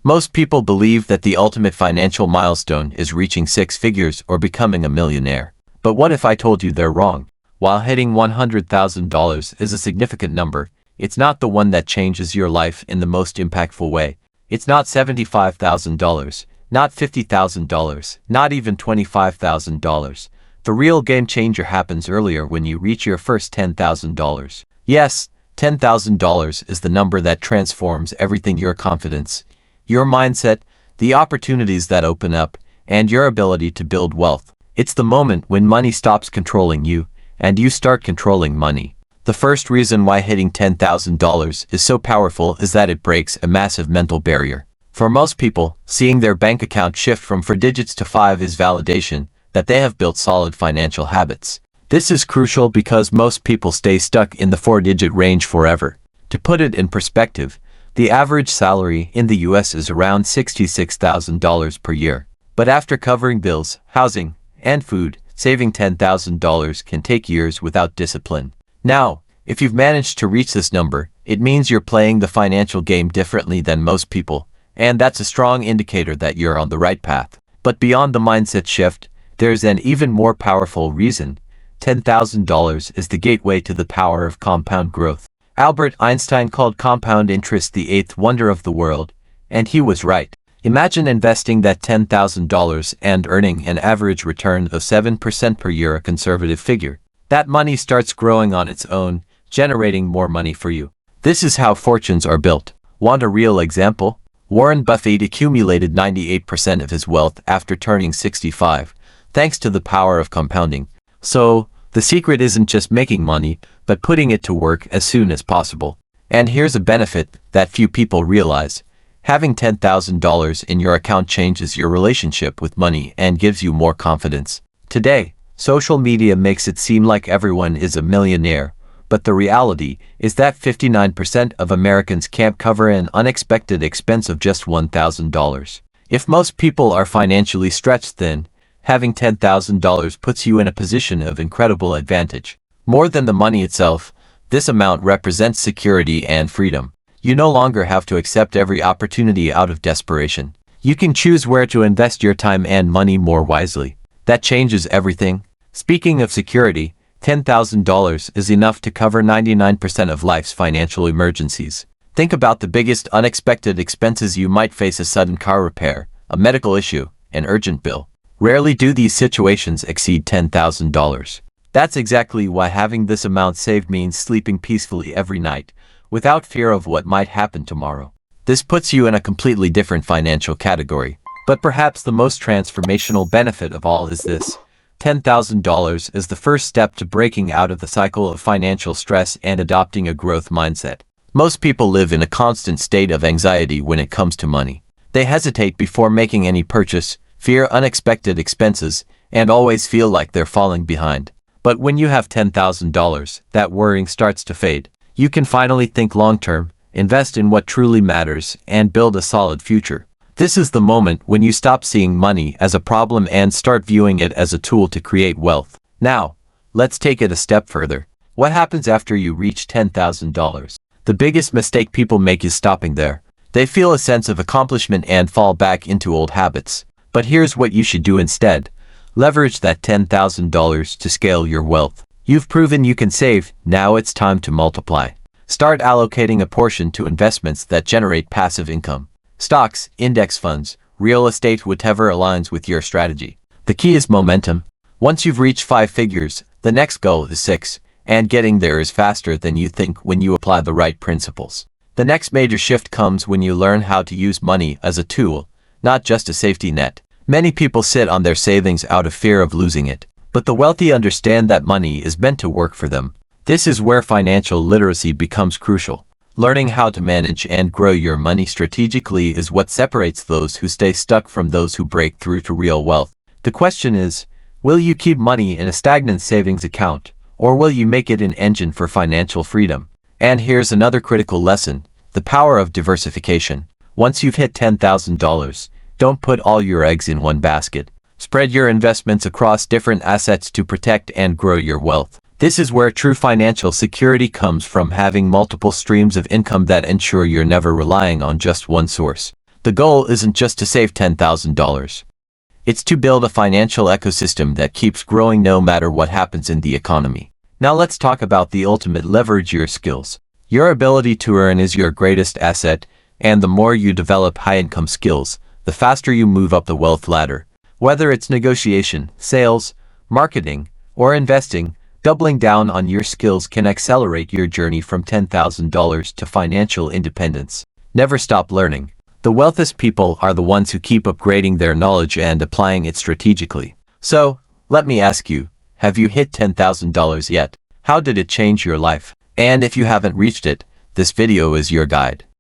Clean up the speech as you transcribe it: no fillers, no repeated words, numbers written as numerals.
Most people believe that the ultimate financial milestone is reaching six figures or becoming a millionaire. But what if I told you they're wrong? While hitting $100,000 is a significant number, it's not the one that changes your life in the most impactful way. It's not $75,000, not $50,000, not even $25,000. The real game changer happens earlier when you reach your first $10,000. Yes, $10,000 is the number that transforms everything: your confidence, your mindset, the opportunities that open up, and your ability to build wealth. It's the moment when money stops controlling you, and you start controlling money. The first reason why hitting $10,000 is so powerful is that it breaks a massive mental barrier. For most people, seeing their bank account shift from 4 digits to 5 is validation that they have built solid financial habits. This is crucial because most people stay stuck in the 4-digit range forever. To put it in perspective, the average salary in the US is around $66,000 per year. But after covering bills, housing, and food, saving $10,000 can take years without discipline. Now, if you've managed to reach this number, it means you're playing the financial game differently than most people, and that's a strong indicator that you're on the right path. But beyond the mindset shift, there's an even more powerful reason. $10,000 is the gateway to the power of compound growth. Albert Einstein called compound interest the eighth wonder of the world, and he was right. Imagine investing that $10,000 and earning an average return of 7% per year, a conservative figure. That money starts growing on its own, generating more money for you. This is how fortunes are built. Want a real example? Warren Buffett accumulated 98% of his wealth after turning 65, thanks to the power of compounding. So, the secret isn't just making money, but putting it to work as soon as possible. And here's a benefit that few people realize. Having $10,000 in your account changes your relationship with money and gives you more confidence. Today, social media makes it seem like everyone is a millionaire, but the reality is that 59% of Americans can't cover an unexpected expense of just $1,000. If most people are financially stretched, then having $10,000 puts you in a position of incredible advantage. More than the money itself, this amount represents security and freedom. You no longer have to accept every opportunity out of desperation. You can choose where to invest your time and money more wisely. That changes everything. Speaking of security, $10,000 is enough to cover 99% of life's financial emergencies. Think about the biggest unexpected expenses you might face: a sudden car repair, a medical issue, an urgent bill. Rarely do these situations exceed $10,000. That's exactly why having this amount saved means sleeping peacefully every night, without fear of what might happen tomorrow. This puts you in a completely different financial category. But perhaps the most transformational benefit of all is this. $10,000 is the first step to breaking out of the cycle of financial stress and adopting a growth mindset. Most people live in a constant state of anxiety when it comes to money. They hesitate before making any purchase, fear unexpected expenses, and always feel like they're falling behind. But when you have $10,000, that worrying starts to fade. You can finally think long-term, invest in what truly matters, and build a solid future. This is the moment when you stop seeing money as a problem and start viewing it as a tool to create wealth. Now, let's take it a step further. What happens after you reach $10,000? The biggest mistake people make is stopping there. They feel a sense of accomplishment and fall back into old habits. But here's what you should do instead. Leverage that $10,000 to scale your wealth. You've proven you can save, now it's time to multiply. Start allocating a portion to investments that generate passive income. Stocks, index funds, real estate, whatever aligns with your strategy. The key is momentum. Once you've reached 5 figures, the next goal is 6, and getting there is faster than you think when you apply the right principles. The next major shift comes when you learn how to use money as a tool, not just a safety net. Many people sit on their savings out of fear of losing it. But the wealthy understand that money is meant to work for them. This is where financial literacy becomes crucial. Learning how to manage and grow your money strategically is what separates those who stay stuck from those who break through to real wealth. The question is, will you keep money in a stagnant savings account, or will you make it an engine for financial freedom? And here's another critical lesson: the power of diversification. Once you've hit $10,000, don't put all your eggs in one basket. Spread your investments across different assets to protect and grow your wealth. This is where true financial security comes from: having multiple streams of income that ensure you're never relying on just one source. The goal isn't just to save $10,000. It's to build a financial ecosystem that keeps growing no matter what happens in the economy. Now let's talk about the ultimate leverage: your skills. Your ability to earn is your greatest asset, and the more you develop high-income skills, the faster you move up the wealth ladder. Whether it's negotiation, sales, marketing, or investing, doubling down on your skills can accelerate your journey from $10,000 to financial independence. Never stop learning. The wealthiest people are the ones who keep upgrading their knowledge and applying it strategically. So, let me ask you, have you hit $10,000 yet? How did it change your life? And if you haven't reached it, this video is your guide.